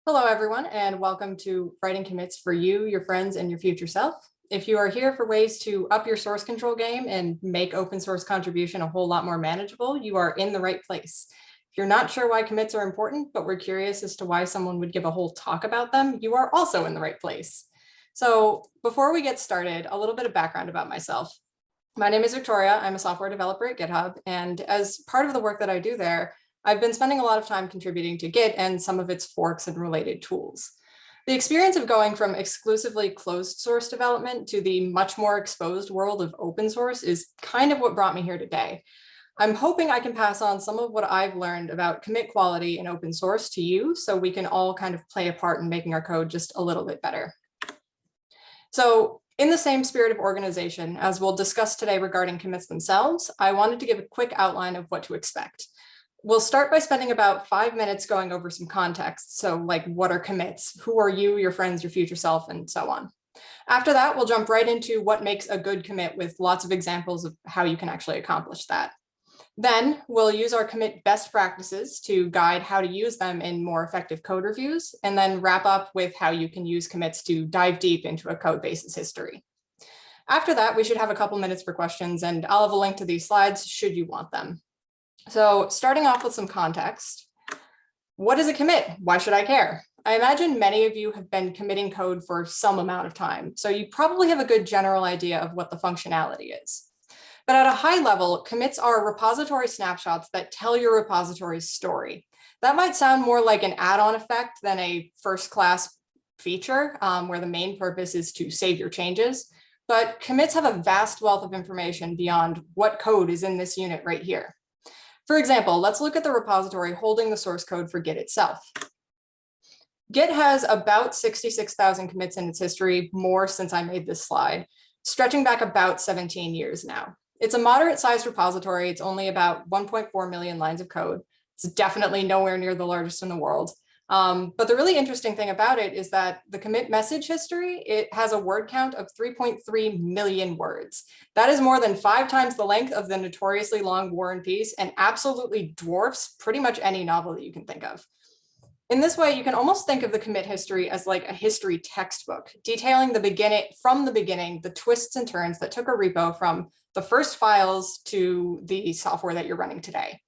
Hello, everyone, and welcome to Writing Commits for you, your friends, and your future self. If you are here for ways to up your source control game and make open source contribution a whole lot more manageable, you are in the right place. If you're not sure why commits are important, but we're curious as to why someone would give a whole talk about them, you are also in the right place. So before we get started, a little bit of background about myself. My name is Victoria. I'm a software developer at GitHub, and as part of the work that I do there, I've been spending a lot of time contributing to Git and some of its forks and related tools. The experience of going from exclusively closed source development to the much more exposed world of open source is kind of what brought me here today. I'm hoping I can pass on some of what I've learned about commit quality in open source to you so we can all kind of play a part in making our code just a little bit better. So in the same spirit of organization, as we'll discuss today regarding commits themselves, I wanted to give a quick outline of what to expect. We'll start by spending about 5 minutes going over some context. So like, what are commits? Who are you, your friends, your future self, and so on. After that, we'll jump right into what makes a good commit with lots of examples of how you can actually accomplish that. Then we'll use our commit best practices to guide how to use them in more effective code reviews, and then wrap up with how you can use commits to dive deep into a code base's history. After that, we should have a couple minutes for questions, and I'll have a link to these slides should you want them. So starting off with some context, what is a commit? Why should I care? I imagine many of you have been committing code for some amount of time, so you probably have a good general idea of what the functionality is. But at a high level, commits are repository snapshots that tell your repository's story. That might sound more like an add-on effect than a first-class feature where the main purpose is to save your changes. But commits have a vast wealth of information beyond what code is in this unit right here. For example, let's look at the repository holding the source code for Git itself. Git has about 66,000 commits in its history, more since I made this slide, stretching back about 17 years now. It's a moderate-sized repository. It's only about 1.4 million lines of code. It's definitely nowhere near the largest in the world. But the really interesting thing about it is that the commit message history, it has a word count of 3.3 million words. That is more than 5 times the length of the notoriously long War and Peace, and absolutely dwarfs pretty much any novel that you can think of. In this way, you can almost think of the commit history as like a history textbook, detailing from the beginning, the twists and turns that took a repo from the first files to the software that you're running today.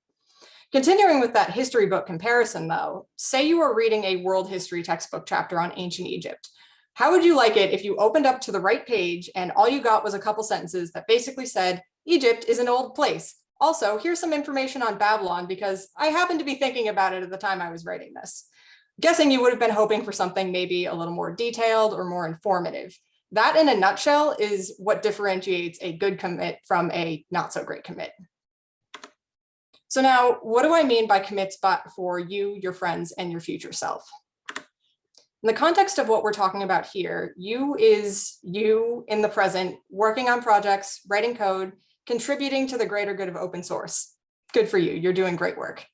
Continuing with that history book comparison, though, say you were reading a world history textbook chapter on ancient Egypt. How would you like it if you opened up to the right page and all you got was a couple sentences that basically said, Egypt is an old place. Also, here's some information on Babylon because I happened to be thinking about it at the time I was writing this. Guessing you would have been hoping for something maybe a little more detailed or more informative. That, in a nutshell, is what differentiates a good commit from a not so great commit. So now, what do I mean by commits for you, your friends, and your future self? In the context of what we're talking about here, you is you in the present, working on projects, writing code, contributing to the greater good of open source. Good for you, you're doing great work.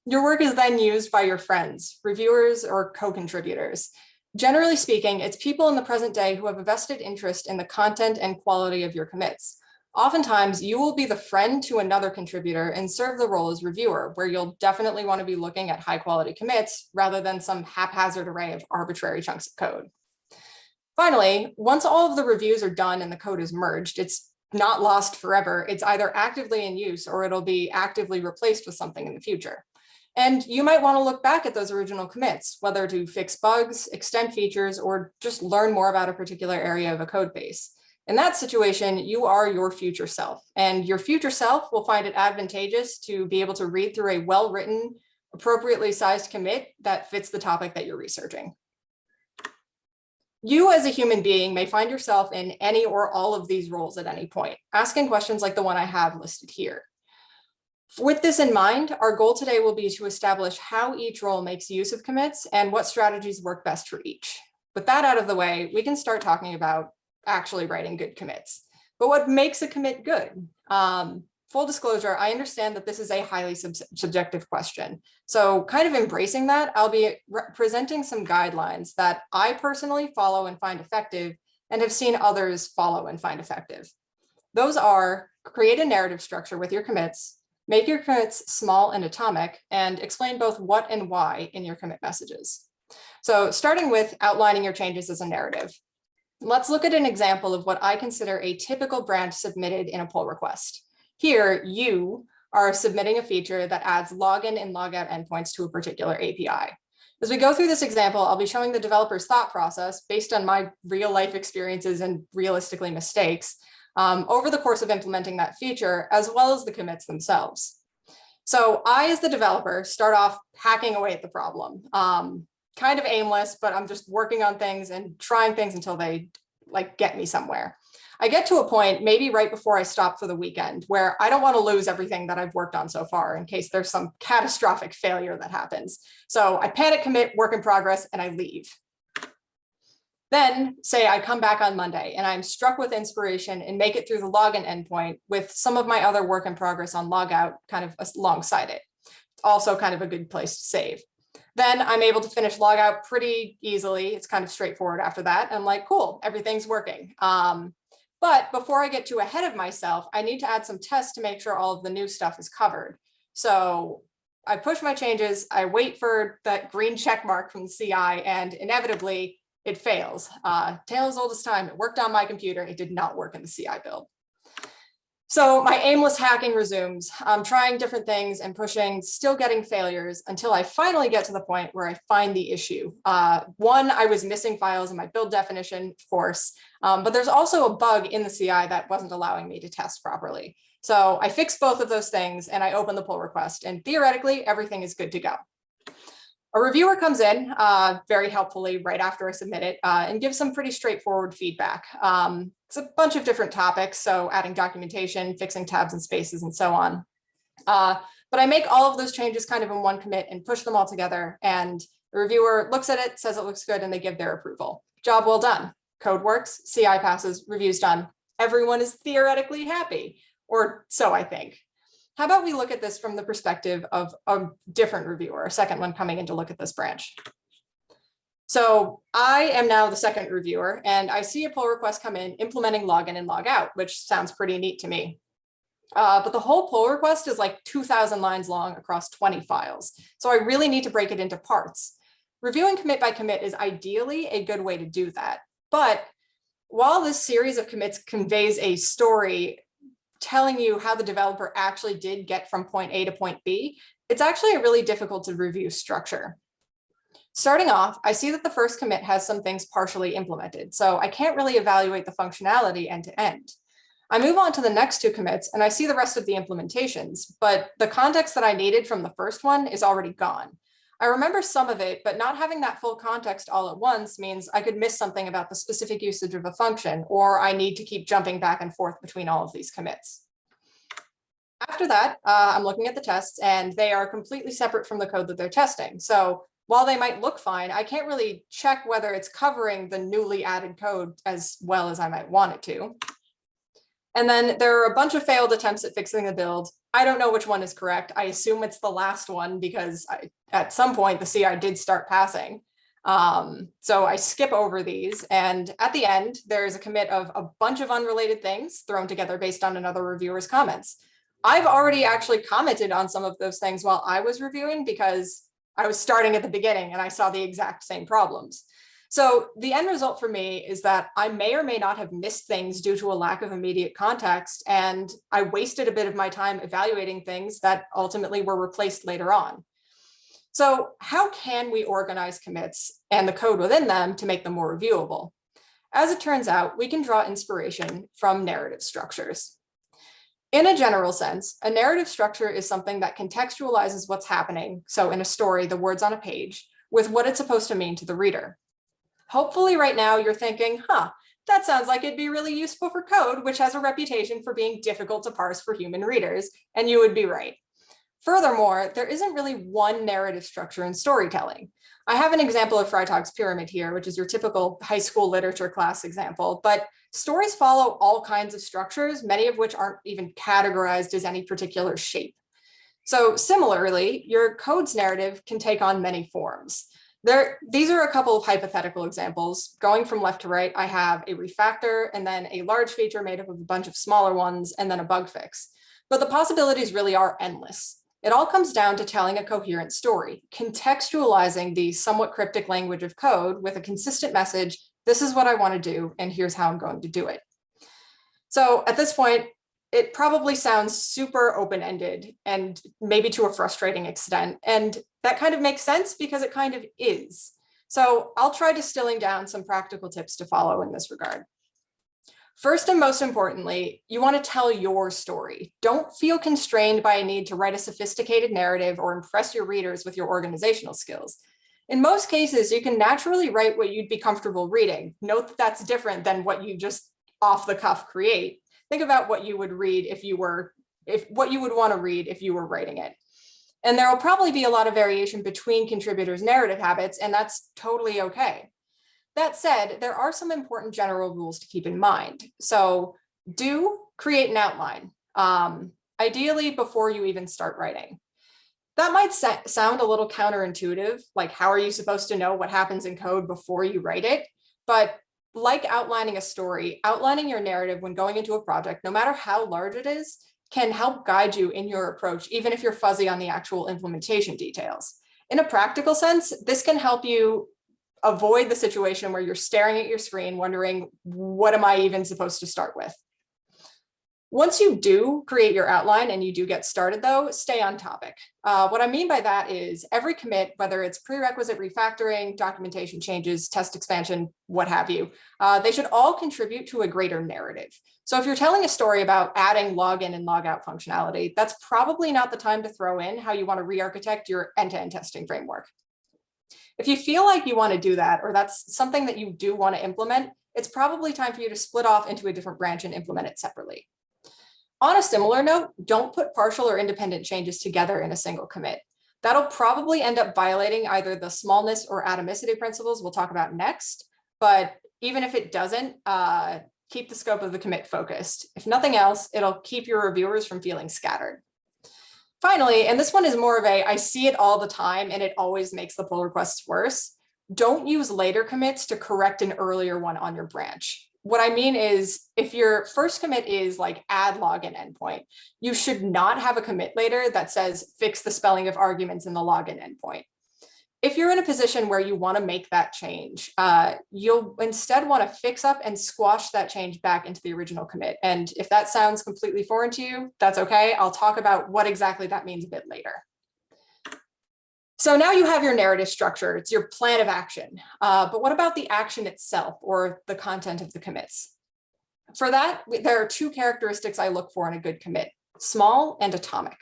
Your work is then used by your friends, reviewers, or co-contributors. Generally speaking, it's people in the present day who have a vested interest in the content and quality of your commits. Oftentimes, you will be the friend to another contributor and serve the role as reviewer, where you'll definitely want to be looking at high quality commits rather than some haphazard array of arbitrary chunks of code. Finally, once all of the reviews are done and the code is merged, it's not lost forever. It's either actively in use or it'll be actively replaced with something in the future. And you might want to look back at those original commits, whether to fix bugs, extend features, or just learn more about a particular area of a code base. In that situation, you are your future self, and your future self will find it advantageous to be able to read through a well-written, appropriately sized commit that fits the topic that you're researching. You as a human being may find yourself in any or all of these roles at any point, asking questions like the one I have listed here. With this in mind, our goal today will be to establish how each role makes use of commits and what strategies work best for each. With that out of the way, we can start talking about actually writing good commits. But what makes a commit good? Full disclosure, I understand that this is a highly subjective question. So kind of embracing that, I'll be presenting some guidelines that I personally follow and find effective and have seen others follow and find effective. Those are create a narrative structure with your commits, make your commits small and atomic, and explain both what and why in your commit messages. So starting with outlining your changes as a narrative, let's look at an example of what I consider a typical branch submitted in a pull request. Here, you are submitting a feature that adds login and logout endpoints to a particular API. As we go through this example, I'll be showing the developer's thought process based on my real life experiences and realistically mistakes over the course of implementing that feature, as well as the commits themselves. So I, as the developer, start off hacking away at the problem. Kind of aimless, but I'm just working on things and trying things until they get me somewhere. I get to a point, maybe right before I stop for the weekend, where I don't want to lose everything that I've worked on so far in case there's some catastrophic failure that happens. So I panic commit, work in progress, and I leave. Then say I come back on Monday and I'm struck with inspiration and make it through the login endpoint with some of my other work in progress on logout kind of alongside it. It's also kind of a good place to save. Then I'm able to finish logout pretty easily. It's kind of straightforward after that. I'm like, cool, everything's working. But before I get too ahead of myself, I need to add some tests to make sure all of the new stuff is covered. So I push my changes, I wait for that green check mark from the CI, and inevitably it fails. Tale as old as time, it worked on my computer, it did not work in the CI build. So my aimless hacking resumes. I'm trying different things and pushing, still getting failures until I finally get to the point where I find the issue. One, I was missing files in my build definition, of course, but there's also a bug in the CI that wasn't allowing me to test properly. So I fixed both of those things and I open the pull request, and theoretically everything is good to go. A reviewer comes in very helpfully right after I submit it and gives some pretty straightforward feedback. It's a bunch of different topics, so adding documentation, fixing tabs and spaces, and so on. But I make all of those changes kind of in one commit and push them all together, and the reviewer looks at it, says it looks good, and they give their approval. Job well done. Code works, CI passes, review's done. Everyone is theoretically happy, or so I think. How about we look at this from the perspective of a different reviewer, a second one coming in to look at this branch. So I am now the second reviewer, and I see a pull request come in implementing login and logout, which sounds pretty neat to me. But the whole pull request is like 2,000 lines long across 20 files. So I really need to break it into parts. Reviewing commit by commit is ideally a good way to do that. But while this series of commits conveys a story telling you how the developer actually did get from point A to point B, it's actually a really difficult to review structure. Starting off, I see that the first commit has some things partially implemented, so I can't really evaluate the functionality end to end. I move on to the next two commits and I see the rest of the implementations, but the context that I needed from the first one is already gone. I remember some of it, but not having that full context all at once means I could miss something about the specific usage of a function, or I need to keep jumping back and forth between all of these commits. After that, I'm looking at the tests and they are completely separate from the code that they're testing. So while they might look fine, I can't really check whether it's covering the newly added code as well as I might want it to. And then there are a bunch of failed attempts at fixing the build. I don't know which one is correct. I assume it's the last one because at some point the CI did start passing. So I skip over these. And at the end, there's a commit of a bunch of unrelated things thrown together based on another reviewer's comments. I've already actually commented on some of those things while I was reviewing because I was starting at the beginning and I saw the exact same problems. So the end result for me is that I may or may not have missed things due to a lack of immediate context, and I wasted a bit of my time evaluating things that ultimately were replaced later on. So how can we organize commits and the code within them to make them more reviewable? As it turns out, we can draw inspiration from narrative structures. In a general sense, a narrative structure is something that contextualizes what's happening, so in a story, the words on a page, with what it's supposed to mean to the reader. Hopefully right now you're thinking, that sounds like it'd be really useful for code, which has a reputation for being difficult to parse for human readers, and you would be right. Furthermore, there isn't really one narrative structure in storytelling. I have an example of Freitag's pyramid here, which is your typical high school literature class example, but stories follow all kinds of structures, many of which aren't even categorized as any particular shape. So similarly, your code's narrative can take on many forms. These are a couple of hypothetical examples. Going from left to right, I have a refactor and then a large feature made up of a bunch of smaller ones and then a bug fix. But the possibilities really are endless. It all comes down to telling a coherent story, contextualizing the somewhat cryptic language of code with a consistent message. This is what I want to do, and here's how I'm going to do it. So at this point, it probably sounds super open-ended and maybe to a frustrating extent. And that kind of makes sense because it kind of is. So I'll try distilling down some practical tips to follow in this regard. First and most importantly, you want to tell your story. Don't feel constrained by a need to write a sophisticated narrative or impress your readers with your organizational skills. In most cases, you can naturally write what you'd be comfortable reading. Note that that's different than what you just off the cuff create. Think about what you would read what you would want to read if you were writing it. And there will probably be a lot of variation between contributors' narrative habits, and that's totally okay. That said, there are some important general rules to keep in mind. So do create an outline, ideally before you even start writing. That might sound a little counterintuitive, like how are you supposed to know what happens in code before you write it? But like outlining a story, outlining your narrative when going into a project, no matter how large it is, can help guide you in your approach, even if you're fuzzy on the actual implementation details. In a practical sense, this can help you avoid the situation where you're staring at your screen wondering, what am I even supposed to start with? Once you do create your outline and you do get started though, stay on topic. What I mean by that is every commit, whether it's prerequisite refactoring, documentation changes, test expansion, what have you, they should all contribute to a greater narrative. So if you're telling a story about adding login and logout functionality, that's probably not the time to throw in how you want to re-architect your end-to-end testing framework. If you feel like you want to do that, or that's something that you do want to implement, it's probably time for you to split off into a different branch and implement it separately. On a similar note, don't put partial or independent changes together in a single commit. That'll probably end up violating either the smallness or atomicity principles we'll talk about next, but even if it doesn't, keep the scope of the commit focused. If nothing else, it'll keep your reviewers from feeling scattered. Finally, and this one is more of a, I see it all the time and it always makes the pull requests worse. Don't use later commits to correct an earlier one on your branch. What I mean is if your first commit is like add login endpoint, you should not have a commit later that says fix the spelling of arguments in the login endpoint. If you're in a position where you want to make that change, you'll instead want to fix up and squash that change back into the original commit. And if that sounds completely foreign to you, that's okay. I'll talk about what exactly that means a bit later. So now you have your narrative structure, it's your plan of action. But what about the action itself or the content of the commits? For that, there are two characteristics I look for in a good commit, small and atomic.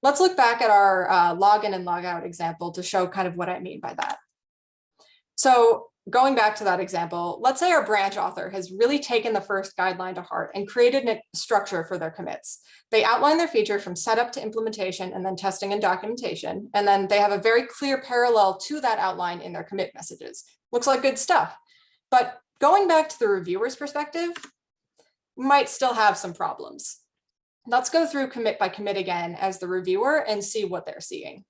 Let's look back at our login and logout example to show kind of what I mean by that. So going back to that example, let's say our branch author has really taken the first guideline to heart and created a structure for their commits. They outline their feature from setup to implementation and then testing and documentation. And then they have a very clear parallel to that outline in their commit messages. Looks like good stuff. But going back to the reviewer's perspective, might still have some problems. Let's go through commit by commit again as the reviewer and see what they're seeing.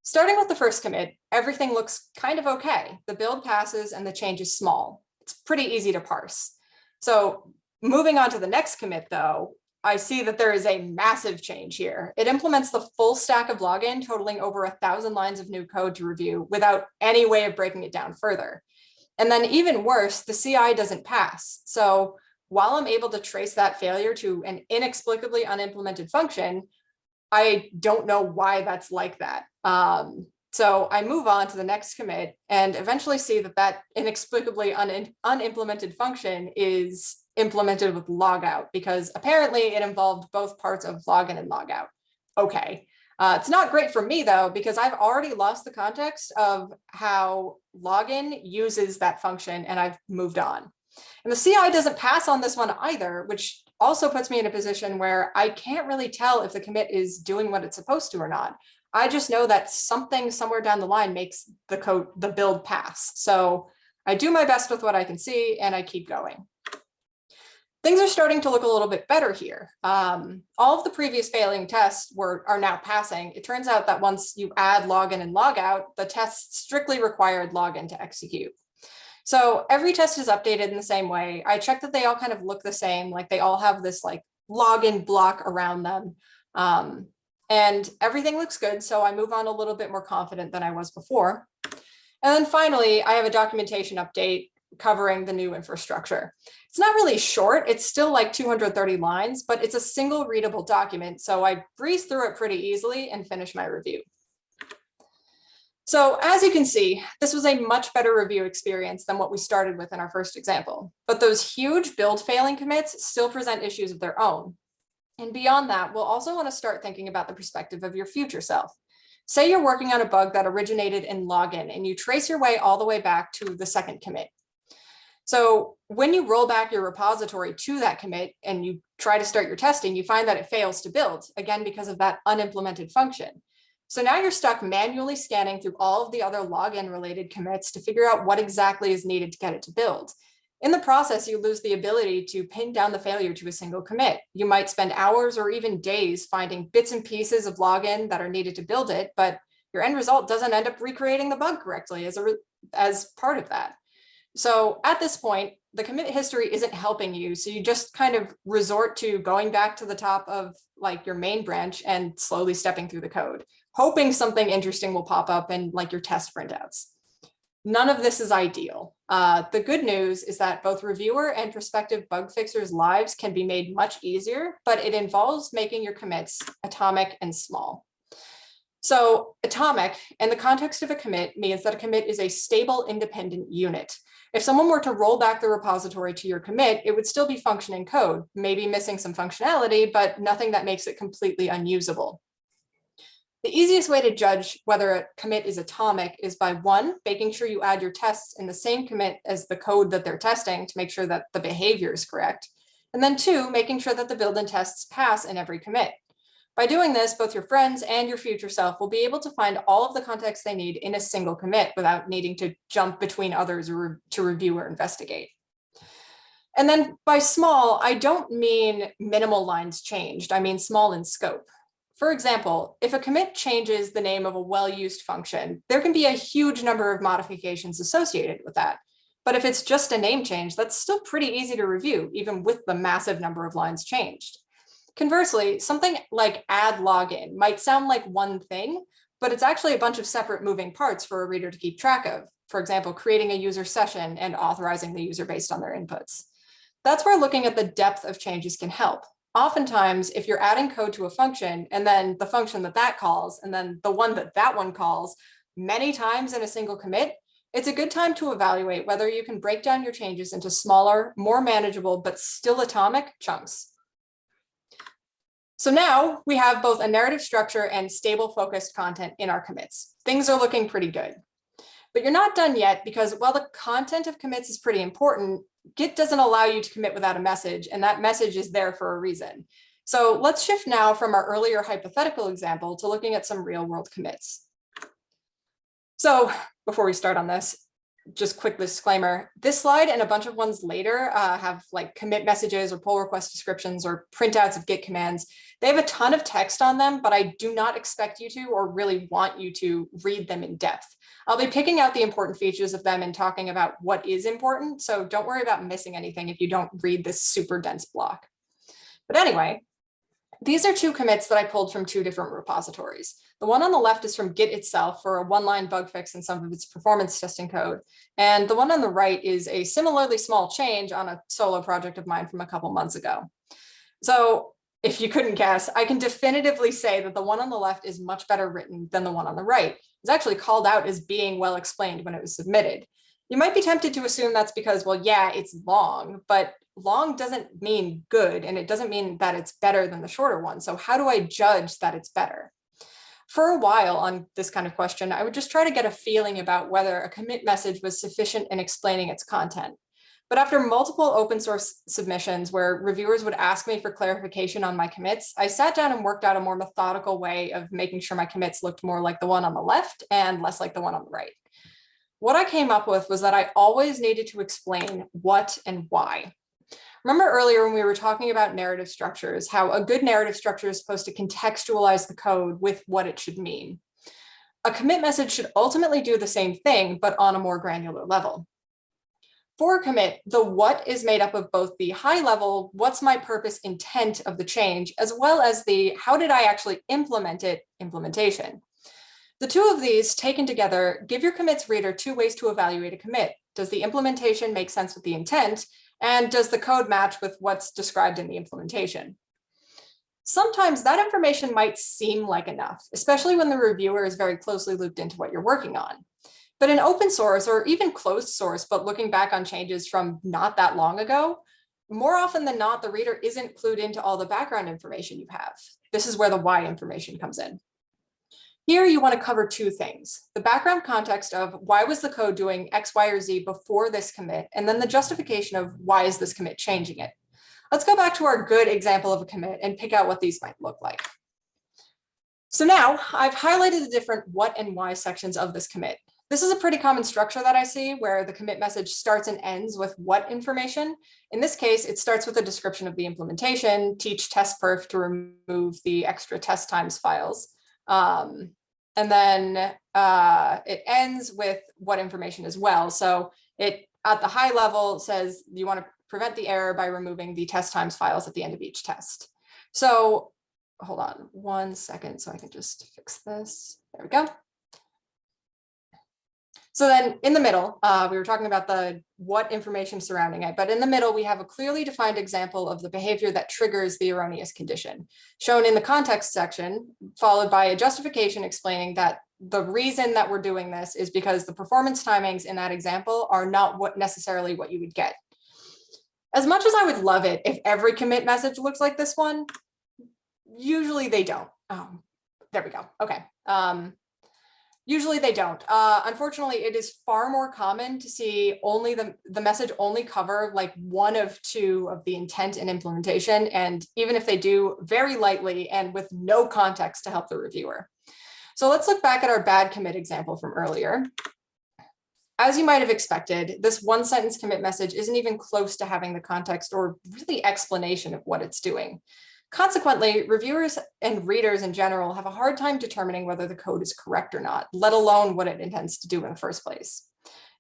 Starting with the first commit, everything looks kind of okay. The build passes and the change is small. It's pretty easy to parse. So moving on to the next commit though, I see that there is a massive change here. It implements the full stack of login, totaling over 1,000 lines of new code to review without any way of breaking it down further. And then even worse, the CI doesn't pass. So while I'm able to trace that failure to an inexplicably unimplemented function, I don't know why that's like that. So I move on to the next commit and eventually see that that inexplicably unimplemented function is implemented with logout because apparently it involved both parts of login and logout. Okay. It's not great for me though, because I've already lost the context of how login uses that function and I've moved on. And the CI doesn't pass on this one either, which also puts me in a position where I can't really tell if the commit is doing what it's supposed to or not. I just know that something somewhere down the line makes the build pass. So I do my best with what I can see and I keep going. Things are starting to look a little bit better here. All of the previous failing tests are now passing. It turns out that once you add login and logout, the tests strictly required login to execute. So every test is updated in the same way. I check that they all kind of look the same, like they all have this like login block around them. And everything looks good, so I move on a little bit more confident than I was before. And then finally, I have a documentation update covering the new infrastructure. It's not really short, it's still like 230 lines, but it's a single readable document, so I breeze through it pretty easily and finish my review. So as you can see, this was a much better review experience than what we started with in our first example, but those huge build failing commits still present issues of their own. And beyond that, we'll also want to start thinking about the perspective of your future self. Say you're working on a bug that originated in login and you trace your way all the way back to the second commit. So when you roll back your repository to that commit and you try to start your testing, you find that it fails to build, again, because of that unimplemented function. So now you're stuck manually scanning through all of the other login related commits to figure out what exactly is needed to get it to build. In the process, you lose the ability to pin down the failure to a single commit. You might spend hours or even days finding bits and pieces of login that are needed to build it, but your end result doesn't end up recreating the bug correctly as part of that. So at this point, the commit history isn't helping you. So you just kind of resort to going back to the top of like your main branch and slowly stepping through the code, hoping something interesting will pop up in like your test printouts. None of this is ideal. The good news is that both reviewer and prospective bug fixers' lives can be made much easier, but it involves making your commits atomic and small. So atomic, in the context of a commit, means that a commit is a stable, independent unit. If someone were to roll back the repository to your commit, it would still be functioning code, maybe missing some functionality, but nothing that makes it completely unusable. The easiest way to judge whether a commit is atomic is by one, making sure you add your tests in the same commit as the code that they're testing to make sure that the behavior is correct. And then two, making sure that the build and tests pass in every commit. By doing this, both your friends and your future self will be able to find all of the context they need in a single commit without needing to jump between others or to review or investigate. And then by small, I don't mean minimal lines changed, I mean small in scope. For example, if a commit changes the name of a well-used function, there can be a huge number of modifications associated with that. But if it's just a name change, that's still pretty easy to review, even with the massive number of lines changed. Conversely, something like add login might sound like one thing, but it's actually a bunch of separate moving parts for a reader to keep track of. For example, creating a user session and authorizing the user based on their inputs. That's where looking at the depth of changes can help. Oftentimes, if you're adding code to a function and then the function that calls and then the one that one calls many times in a single commit, it's a good time to evaluate whether you can break down your changes into smaller, more manageable, but still atomic chunks. So now we have both a narrative structure and stable focused content in our commits. Things are looking pretty good. But you're not done yet because while the content of commits is pretty important, Git doesn't allow you to commit without a message, and that message is there for a reason. So let's shift now from our earlier hypothetical example to looking at some real world commits. So before we start on this, just quick disclaimer, this slide and a bunch of ones later have like commit messages or pull request descriptions or printouts of Git commands. They have a ton of text on them, but I do not expect you to or really want you to read them in depth. I'll be picking out the important features of them and talking about what is important. So don't worry about missing anything if you don't read this super dense block. But anyway, these are two commits that I pulled from two different repositories. The one on the left is from Git itself for a one-line bug fix in some of its performance testing code. And the one on the right is a similarly small change on a solo project of mine from a couple months ago. So if you couldn't guess, I can definitively say that the one on the left is much better written than the one on the right. It's actually called out as being well explained when it was submitted. You might be tempted to assume that's because, well, yeah, it's long, but long doesn't mean good, and it doesn't mean that it's better than the shorter one. So how do I judge that it's better? For a while on this kind of question, I would just try to get a feeling about whether a commit message was sufficient in explaining its content. But after multiple open source submissions where reviewers would ask me for clarification on my commits, I sat down and worked out a more methodical way of making sure my commits looked more like the one on the left and less like the one on the right. What I came up with was that I always needed to explain what and why. Remember earlier when we were talking about narrative structures, how a good narrative structure is supposed to contextualize the code with what it should mean. A commit message should ultimately do the same thing, but on a more granular level. For a commit, the what is made up of both the high level, what's my purpose intent of the change, as well as the how did I actually implement it implementation. The two of these taken together give your commits reader two ways to evaluate a commit. Does the implementation make sense with the intent? And does the code match with what's described in the implementation? Sometimes that information might seem like enough, especially when the reviewer is very closely looped into what you're working on. But in open source or even closed source, but looking back on changes from not that long ago, more often than not, the reader isn't clued into all the background information you have. This is where the why information comes in. Here you want to cover two things: the background context of why was the code doing X, Y, or Z before this commit, and then the justification of why is this commit changing it. Let's go back to our good example of a commit and pick out what these might look like. So now I've highlighted the different what and why sections of this commit. This is a pretty common structure that I see where the commit message starts and ends with what information. In this case, it starts with a description of the implementation, teach test perf to remove the extra test times files. And then it ends with what information as well. So it at the high level says you want to prevent the error by removing the test times files at the end of each test. So hold on 1 second so I can just fix this. There we go. So then in the middle, we were talking about the what information surrounding it, but in the middle, we have a clearly defined example of the behavior that triggers the erroneous condition, shown in the context section, followed by a justification explaining that the reason that we're doing this is because the performance timings in that example are not necessarily what you would get. As much as I would love it if every commit message looks like this one, usually they don't. There we go. Okay. Usually they don't. Unfortunately, it is far more common to see only the message only cover like one of two of the intent and implementation. And even if they do, very lightly and with no context to help the reviewer. So let's look back at our bad commit example from earlier. As you might have expected, this one sentence commit message isn't even close to having the context or really explanation of what it's doing. Consequently, reviewers and readers in general have a hard time determining whether the code is correct or not, let alone what it intends to do in the first place.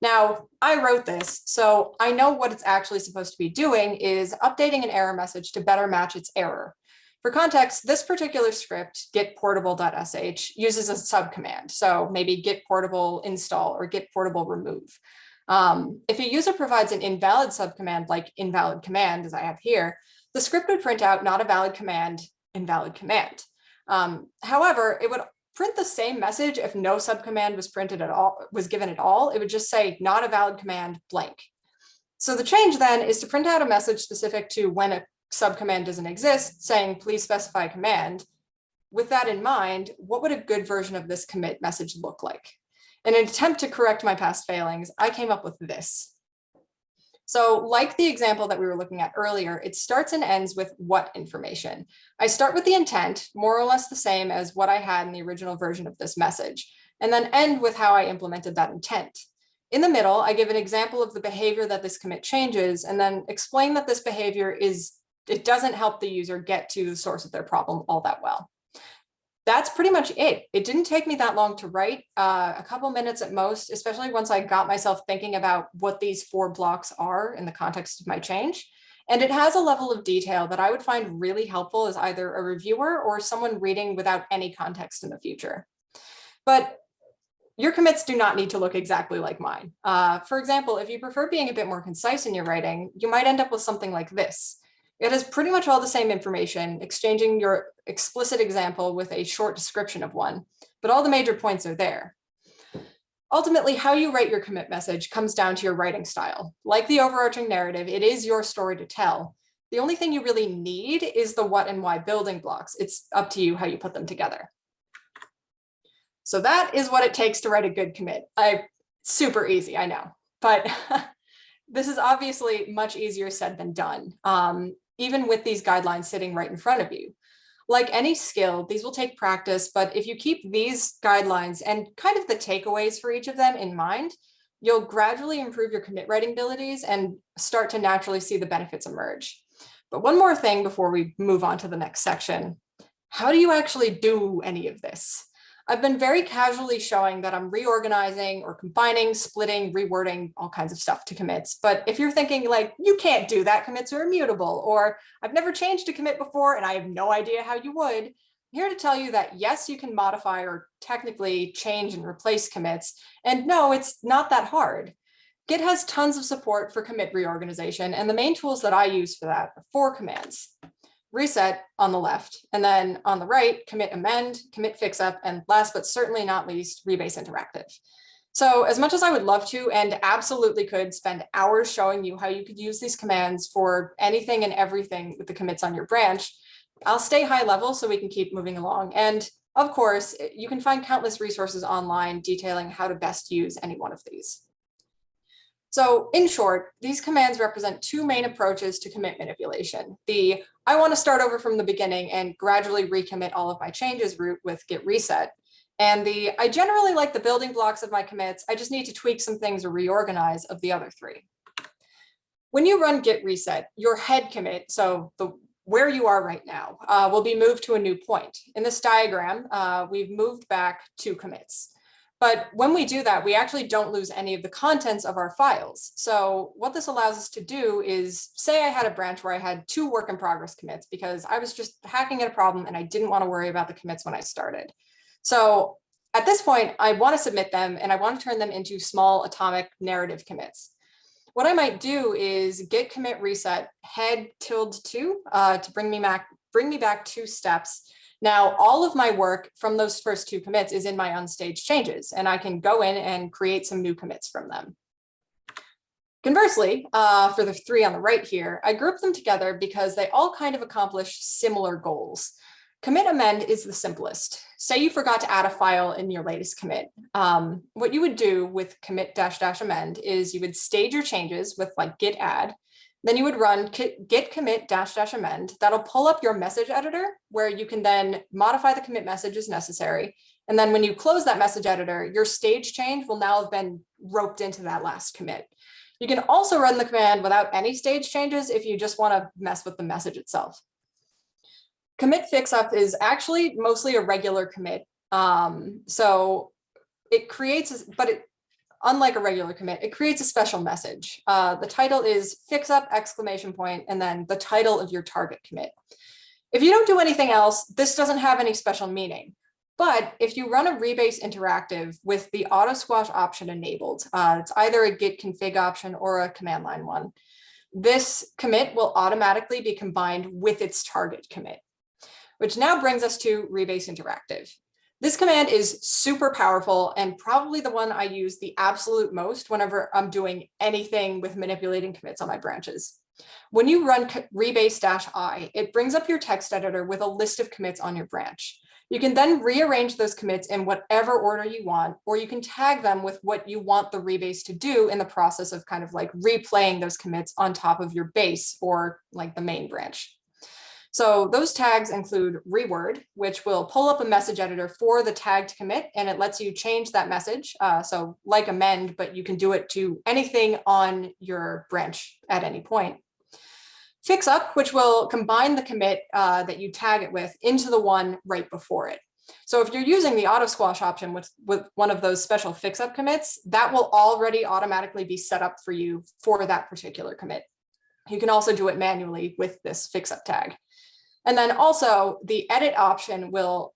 Now, I wrote this, so I know what it's actually supposed to be doing is updating an error message to better match its error. For context, this particular script, git-portable.sh, uses a subcommand. So maybe git portable install or git portable remove. If a user provides an invalid subcommand like invalid command, as I have here, the script would print out not a valid command, invalid command. However, it would print the same message if no subcommand was printed at all, was given at all. It would just say not a valid command blank. So the change then is to print out a message specific to when a subcommand doesn't exist, saying please specify command. With that in mind, what would a good version of this commit message look like? In an attempt to correct my past failings, I came up with this. So like the example that we were looking at earlier, it starts and ends with what information. I start with the intent, more or less the same as what I had in the original version of this message, and then end with how I implemented that intent. In the middle, I give an example of the behavior that this commit changes, and then explain that this behavior it doesn't help the user get to the source of their problem all that well. That's pretty much it. It didn't take me that long to write, a couple minutes at most, especially once I got myself thinking about what these 4 blocks are in the context of my change. And it has a level of detail that I would find really helpful as either a reviewer or someone reading without any context in the future. But your commits do not need to look exactly like mine. For example, if you prefer being a bit more concise in your writing, you might end up with something like this. It has pretty much all the same information, exchanging your explicit example with a short description of one, but all the major points are there. Ultimately, how you write your commit message comes down to your writing style. Like the overarching narrative, it is your story to tell. The only thing you really need is the what and why building blocks. It's up to you how you put them together. So that is what it takes to write a good commit. Super easy, I know, but this is obviously much easier said than done. Even with these guidelines sitting right in front of you. Like any skill, these will take practice, but if you keep these guidelines and kind of the takeaways for each of them in mind, you'll gradually improve your commit writing abilities and start to naturally see the benefits emerge. But one more thing before we move on to the next section. How do you actually do any of this? I've been very casually showing that I'm reorganizing or combining, splitting, rewording, all kinds of stuff to commits. But if you're thinking like, you can't do that, commits are immutable, or I've never changed a commit before and I have no idea how you would, I'm here to tell you that yes, you can modify or technically change and replace commits. And no, it's not that hard. Git has tons of support for commit reorganization, and the main tools that I use for that are 4 commands. Reset on the left, and then on the right, commit amend, commit fix up, and last but certainly not least, rebase interactive. So as much as I would love to and absolutely could spend hours showing you how you could use these commands for anything and everything with the commits on your branch, I'll stay high level so we can keep moving along. And of course, you can find countless resources online detailing how to best use any one of these. So in short, these commands represent 2 main approaches to commit manipulation. The I want to start over from the beginning and gradually recommit all of my changes route with git reset. And the I generally like the building blocks of my commits, I just need to tweak some things or reorganize of the other 3. When you run git reset, your head commit, so where you are right now, will be moved to a new point. In this diagram, we've moved back 2 commits. But when we do that, we actually don't lose any of the contents of our files. So what this allows us to do is, say I had a branch where I had 2 work in progress commits because I was just hacking at a problem and I didn't want to worry about the commits when I started. So at this point, I want to submit them and I want to turn them into small atomic narrative commits. What I might do is git commit reset head ~2 to bring me back 2 steps. Now, all of my work from those first 2 commits is in my unstaged changes, and I can go in and create some new commits from them. Conversely, for the 3 on the right here, I group them together because they all kind of accomplish similar goals. Commit amend is the simplest. Say you forgot to add a file in your latest commit. What you would do with commit -- amend is you would stage your changes with like git add. Then you would run git commit -- amend. That'll pull up your message editor where you can then modify the commit message as necessary. And then when you close that message editor, your stage change will now have been roped into that last commit. You can also run the command without any stage changes if you just want to mess with the message itself. Commit fixup is actually mostly a regular commit. So it creates, unlike a regular commit, it creates a special message. The title is fixup ! And then the title of your target commit. If you don't do anything else, this doesn't have any special meaning. But if you run a rebase interactive with the auto squash option enabled, it's either a git config option or a command line one, this commit will automatically be combined with its target commit, which now brings us to rebase interactive. This command is super powerful and probably the one I use the absolute most whenever I'm doing anything with manipulating commits on my branches. When you run rebase -I, it brings up your text editor with a list of commits on your branch. You can then rearrange those commits in whatever order you want, or you can tag them with what you want the rebase to do in the process of kind of like replaying those commits on top of your base or like the main branch. So those tags include reword, which will pull up a message editor for the tagged commit, and it lets you change that message. So like amend, but you can do it to anything on your branch at any point. Fix up, which will combine the commit that you tag it with into the one right before it. So if you're using the auto squash option with one of those special fix up commits, that will already automatically be set up for you for that particular commit. You can also do it manually with this fix up tag. And then also the edit option will,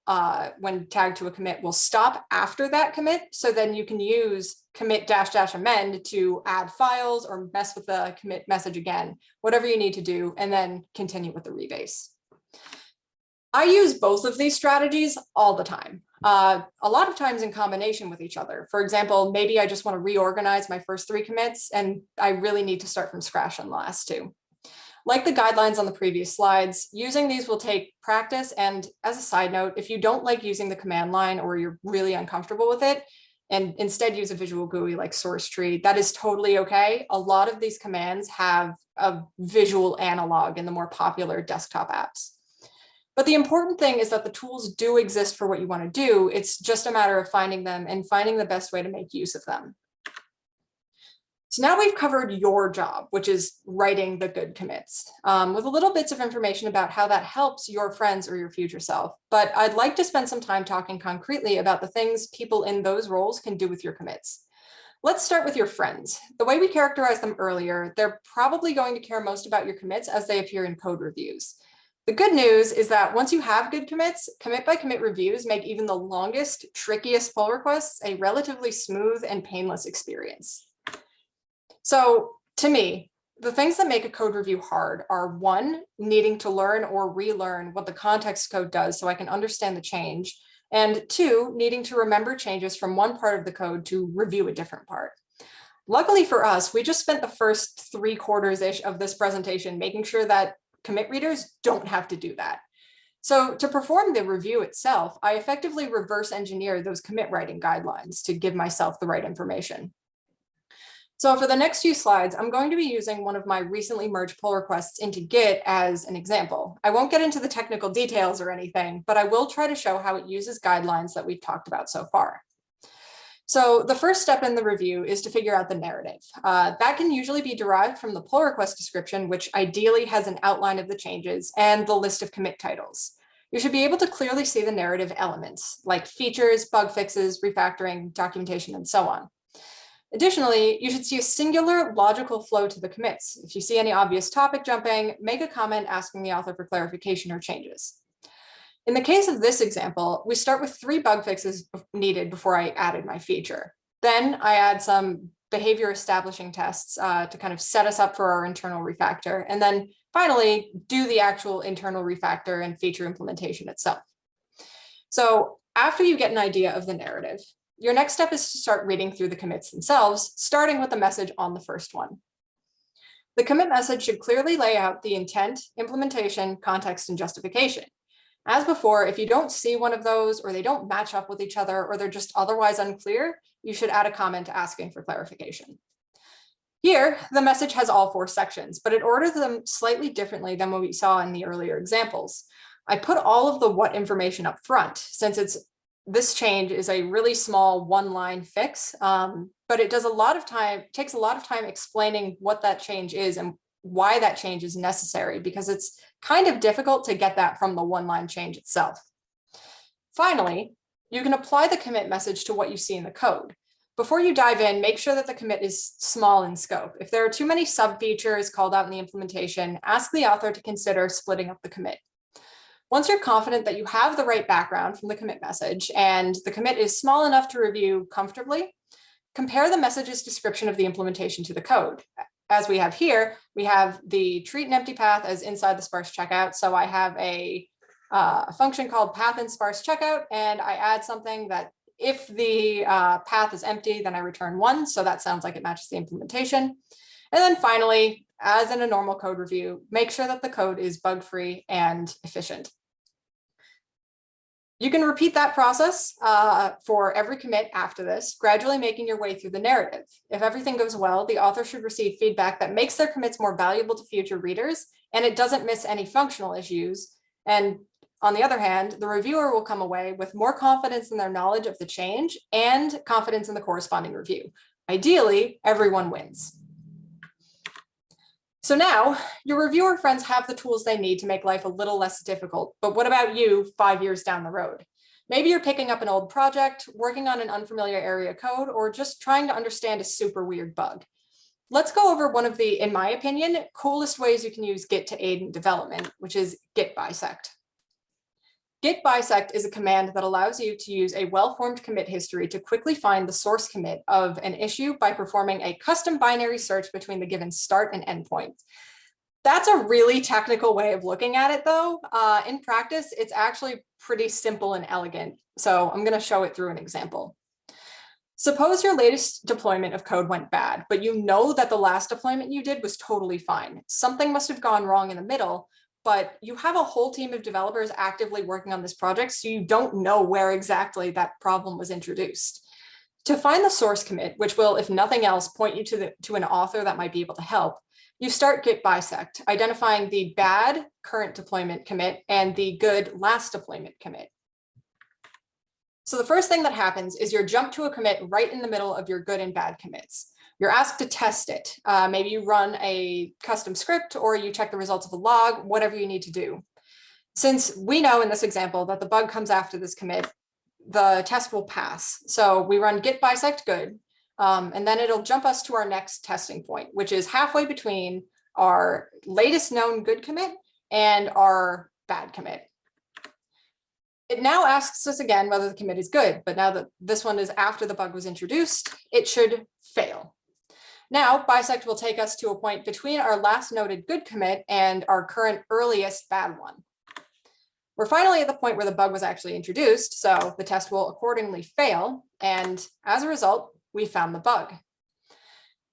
when tagged to a commit, will stop after that commit. So then you can use commit -- amend to add files or mess with the commit message again, whatever you need to do, and then continue with the rebase. I use both of these strategies all the time, a lot of times in combination with each other. For example, maybe I just want to reorganize my first 3 commits and I really need to start from scratch on the last 2. Like the guidelines on the previous slides, using these will take practice. And as a side note, if you don't like using the command line or you're really uncomfortable with it, and instead use a visual GUI like source tree, that is totally okay. A lot of these commands have a visual analog in the more popular desktop apps. But the important thing is that the tools do exist for what you want to do. It's just a matter of finding them and finding the best way to make use of them. So now we've covered your job, which is writing the good commits, with a little bits of information about how that helps your friends or your future self. But I'd like to spend some time talking concretely about the things people in those roles can do with your commits. Let's start with your friends. The way we characterized them earlier, they're probably going to care most about your commits as they appear in code reviews. The good news is that once you have good commits, commit by commit reviews make even the longest, trickiest pull requests a relatively smooth and painless experience. So to me, the things that make a code review hard are 1, needing to learn or relearn what the context code does so I can understand the change, and 2, needing to remember changes from one part of the code to review a different part. Luckily for us, we just spent the first 3/4-ish of this presentation making sure that commit readers don't have to do that. So to perform the review itself, I effectively reverse engineer those commit writing guidelines to give myself the right information. So for the next few slides, I'm going to be using one of my recently merged pull requests into Git as an example. I won't get into the technical details or anything, but I will try to show how it uses guidelines that we've talked about so far. So the first step in the review is to figure out the narrative. That can usually be derived from the pull request description, which ideally has an outline of the changes and the list of commit titles. You should be able to clearly see the narrative elements like features, bug fixes, refactoring, documentation, and so on. Additionally, you should see a singular logical flow to the commits. If you see any obvious topic jumping, make a comment asking the author for clarification or changes. In the case of this example, we start with 3 bug fixes needed before I added my feature. Then I add some behavior establishing tests to kind of set us up for our internal refactor. And then finally, do the actual internal refactor and feature implementation itself. So after you get an idea of the narrative, your next step is to start reading through the commits themselves, starting with the message on the first one. The commit message should clearly lay out the intent, implementation, context, and justification. As before, if you don't see one of those, or they don't match up with each other, or they're just otherwise unclear, you should add a comment asking for clarification. Here, the message has all 4 sections, but it orders them slightly differently than what we saw in the earlier examples. I put all of the what information up front, since this change is a really small 1-line fix, but it takes a lot of time explaining what that change is and why that change is necessary, because it's kind of difficult to get that from the 1-line change itself. Finally, you can apply the commit message to what you see in the code. Before you dive in, make sure that the commit is small in scope. If there are too many sub-features called out in the implementation, ask the author to consider splitting up the commit. Once you're confident that you have the right background from the commit message and the commit is small enough to review comfortably, compare the message's description of the implementation to the code. As we have here, we have the treat an empty path as inside the sparse checkout. So I have a function called path in sparse checkout, and I add something that if the path is empty, then I return 1. So that sounds like it matches the implementation. And then finally, as in a normal code review, make sure that the code is bug-free and efficient. You can repeat that process for every commit after this, gradually making your way through the narrative. If everything goes well, the author should receive feedback that makes their commits more valuable to future readers, and it doesn't miss any functional issues. And on the other hand, the reviewer will come away with more confidence in their knowledge of the change and confidence in the corresponding review. Ideally, everyone wins. So now your reviewer friends have the tools they need to make life a little less difficult, but what about you 5 years down the road? Maybe you're picking up an old project, working on an unfamiliar area of code, or just trying to understand a super weird bug. Let's go over one of the, in my opinion, coolest ways you can use Git to aid in development, which is Git bisect. Git bisect is a command that allows you to use a well-formed commit history to quickly find the source commit of an issue by performing a custom binary search between the given start and endpoint. That's a really technical way of looking at it, though. In practice, it's actually pretty simple and elegant. So I'm going to show it through an example. Suppose your latest deployment of code went bad, but you know that the last deployment you did was totally fine. Something must have gone wrong in the middle, but you have a whole team of developers actively working on this project, so you don't know where exactly that problem was introduced. To find the source commit, which will, if nothing else, point you to an author that might be able to help, you start Git bisect, identifying the bad current deployment commit and the good last deployment commit. So the first thing that happens is you're jumped to a commit right in the middle of your good and bad commits. You're asked to test it. Maybe you run a custom script or you check the results of a log, whatever you need to do. Since we know in this example that the bug comes after this commit, the test will pass. So we run git bisect good, and then it'll jump us to our next testing point, which is halfway between our latest known good commit and our bad commit. It now asks us again whether the commit is good, but now that this one is after the bug was introduced, it should fail. Now, bisect will take us to a point between our last noted good commit and our current earliest bad one. We're finally at the point where the bug was actually introduced, so the test will accordingly fail, and as a result, we found the bug.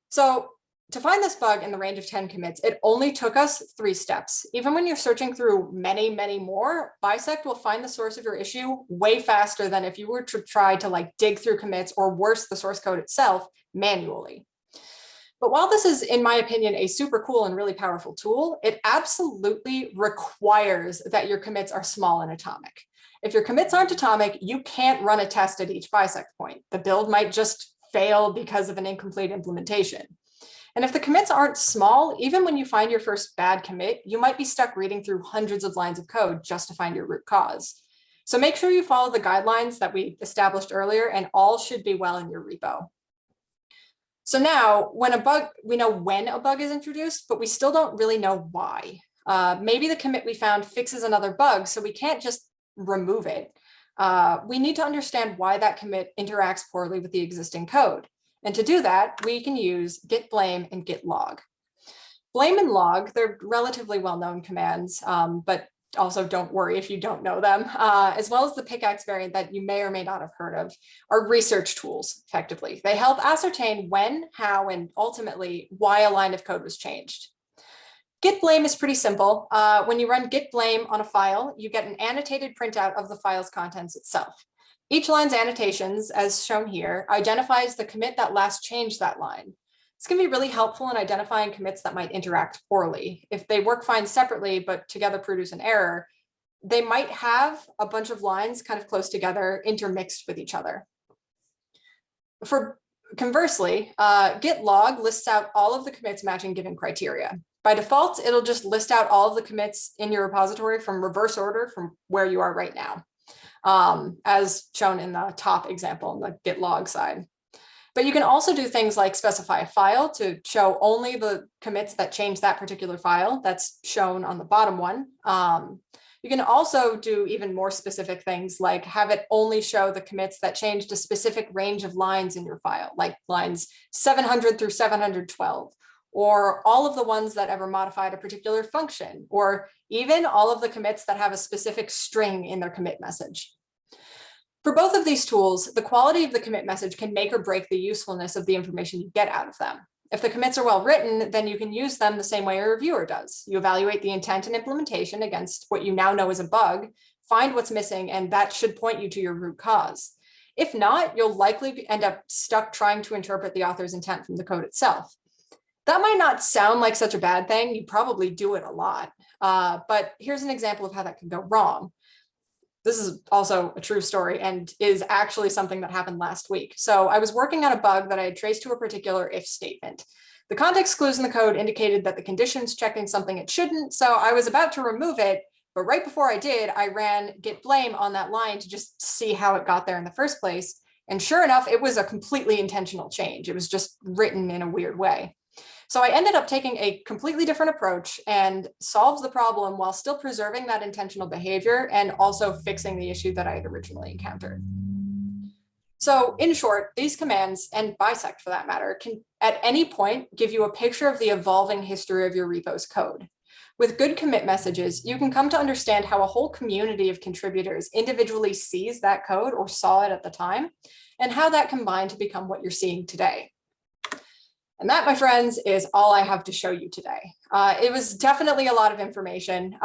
So to find this bug in the range of 10 commits, it only took us 3 steps. Even when you're searching through many, many more, bisect will find the source of your issue way faster than if you were to try to dig through commits or worse, the source code itself manually. But while this is, in my opinion, a super cool and really powerful tool, it absolutely requires that your commits are small and atomic. If your commits aren't atomic, you can't run a test at each bisect point. The build might just fail because of an incomplete implementation. And if the commits aren't small, even when you find your first bad commit, you might be stuck reading through hundreds of lines of code just to find your root cause. So make sure you follow the guidelines that we established earlier, and all should be well in your repo. So now when a bug, we know when a bug is introduced, but we still don't really know why. Maybe the commit we found fixes another bug, so we can't just remove it. We need to understand why that commit interacts poorly with the existing code. And to do that, we can use git blame and git log. Blame and log, they're relatively well-known commands, but also don't worry if you don't know them, as well as the pickaxe variant that you may or may not have heard of, are research tools, effectively. They help ascertain when, how, and ultimately why a line of code was changed. Git blame is pretty simple. When you run git blame on a file, you get an annotated printout of the file's contents itself. Each line's annotations, as shown here, identifies the commit that last changed that line. This can be really helpful in identifying commits that might interact poorly. If they work fine separately, but together produce an error, they might have a bunch of lines kind of close together, intermixed with each other. Conversely, git log lists out all of the commits matching given criteria. By default, it'll just list out all of the commits in your repository from reverse order from where you are right now, as shown in the top example on the git log side. But you can also do things like specify a file to show only the commits that change that particular file. That's shown on the bottom one. You can also do even more specific things like have it only show the commits that changed a specific range of lines in your file, like lines 700 through 712, or all of the ones that ever modified a particular function, or even all of the commits that have a specific string in their commit message. For both of these tools, the quality of the commit message can make or break the usefulness of the information you get out of them. If the commits are well written, then you can use them the same way a reviewer does. You evaluate the intent and implementation against what you now know is a bug, find what's missing, and that should point you to your root cause. If not, you'll likely end up stuck trying to interpret the author's intent from the code itself. That might not sound like such a bad thing. You probably do it a lot, but here's an example of how that could go wrong. This is also a true story and is actually something that happened last week. So I was working on a bug that I had traced to a particular if statement. The context clues in the code indicated that the condition's checking something it shouldn't, so I was about to remove it, but right before I did, I ran git blame on that line to just see how it got there in the first place. And sure enough, it was a completely intentional change. It was just written in a weird way. So I ended up taking a completely different approach and solved the problem while still preserving that intentional behavior and also fixing the issue that I had originally encountered. So in short, these commands, and bisect for that matter, can at any point give you a picture of the evolving history of your repo's code. With good commit messages, you can come to understand how a whole community of contributors individually sees that code or saw it at the time, and how that combined to become what you're seeing today. And that, my friends, is all I have to show you today. It was definitely a lot of information.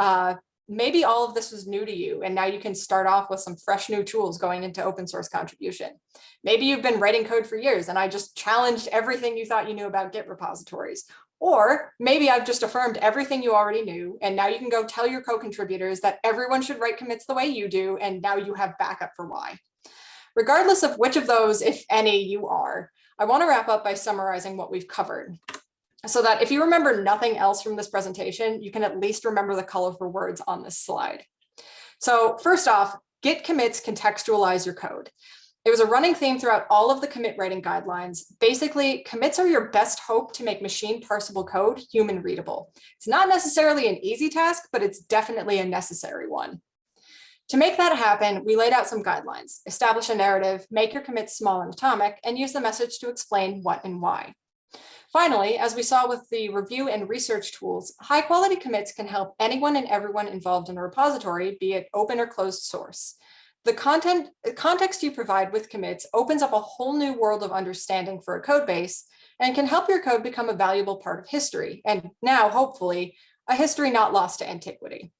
Maybe all of this was new to you, and now you can start off with some fresh new tools going into open source contribution. Maybe you've been writing code for years, and I just challenged everything you thought you knew about Git repositories. Or maybe I've just affirmed everything you already knew, and now you can go tell your co-contributors that everyone should write commits the way you do, and now you have backup for why. Regardless of which of those, if any, you are, I want to wrap up by summarizing what we've covered, so that if you remember nothing else from this presentation, you can at least remember the colorful words on this slide. So first off, Git commits contextualize your code. It was a running theme throughout all of the commit writing guidelines. Basically, commits are your best hope to make machine parsable code human readable. It's not necessarily an easy task, but it's definitely a necessary one. To make that happen, we laid out some guidelines: establish a narrative, make your commits small and atomic, and use the message to explain what and why. Finally, as we saw with the review and research tools, high-quality commits can help anyone and everyone involved in a repository, be it open or closed source. The context you provide with commits opens up a whole new world of understanding for a code base and can help your code become a valuable part of history, and now, hopefully, a history not lost to antiquity.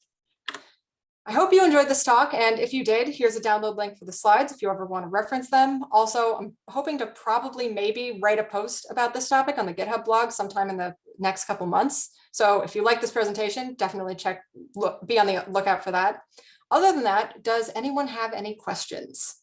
I hope you enjoyed this talk, and if you did, here's a download link for the slides if you ever want to reference them. Also, I'm hoping to maybe write a post about this topic on the GitHub blog sometime in the next couple months. So if you like this presentation, definitely be on the lookout for that. Other than that, does anyone have any questions?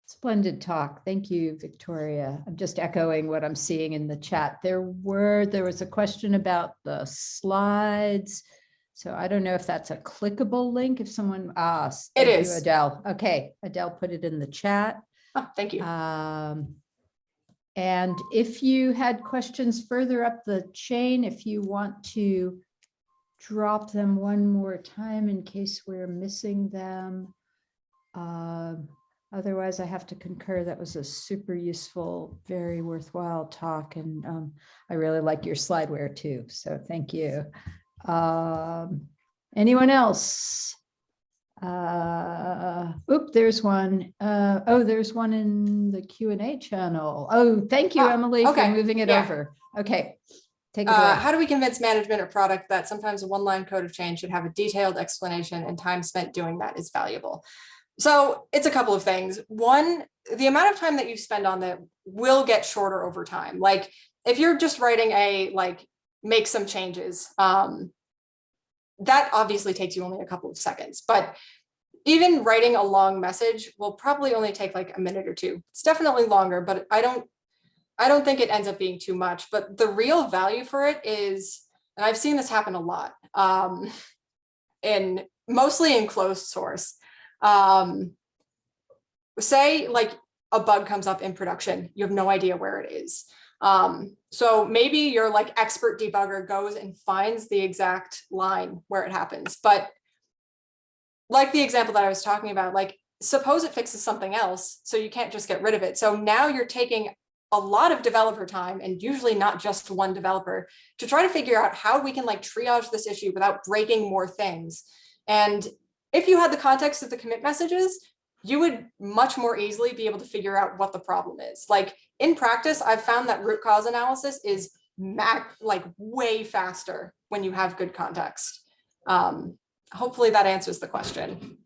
Splendid talk. Thank you, Victoria. I'm just echoing what I'm seeing in the chat. There was a question about the slides. So I don't know if that's a clickable link. If someone asked, it is. you, Adele. Okay, Adele put it in the chat. Oh, thank you. And if you had questions further up the chain, if you want to drop them one more time in case we're missing them. Otherwise, I have to concur. That was a super useful, very worthwhile talk. And I really like your slideware too. So thank you. Anyone else? There's one. There's one in the Q&A channel. Oh, thank you, Emily, for moving it over. Okay, take it away. How do we convince management or product that sometimes a one-line code of change should have a detailed explanation and time spent doing that is valuable? So it's a couple of things. One, the amount of time that you spend on that will get shorter over time. Like if you're just writing make some changes, that obviously takes you only a couple of seconds, but even writing a long message will probably only take like a minute or two. It's definitely longer, but I don't think it ends up being too much. But the real value for it is, and I've seen this happen a lot, mostly in closed source. Say like a bug comes up in production, you have no idea where it is. So maybe your like expert debugger goes and finds the exact line where it happens. But like the example that I was talking about, like suppose it fixes something else, so you can't just get rid of it. So now you're taking a lot of developer time, and usually not just one developer, to try to figure out how we can like triage this issue without breaking more things. And if you had the context of the commit messages, you would much more easily be able to figure out what the problem is. Like in practice, I've found that root cause analysis is way faster when you have good context. Hopefully that answers the question.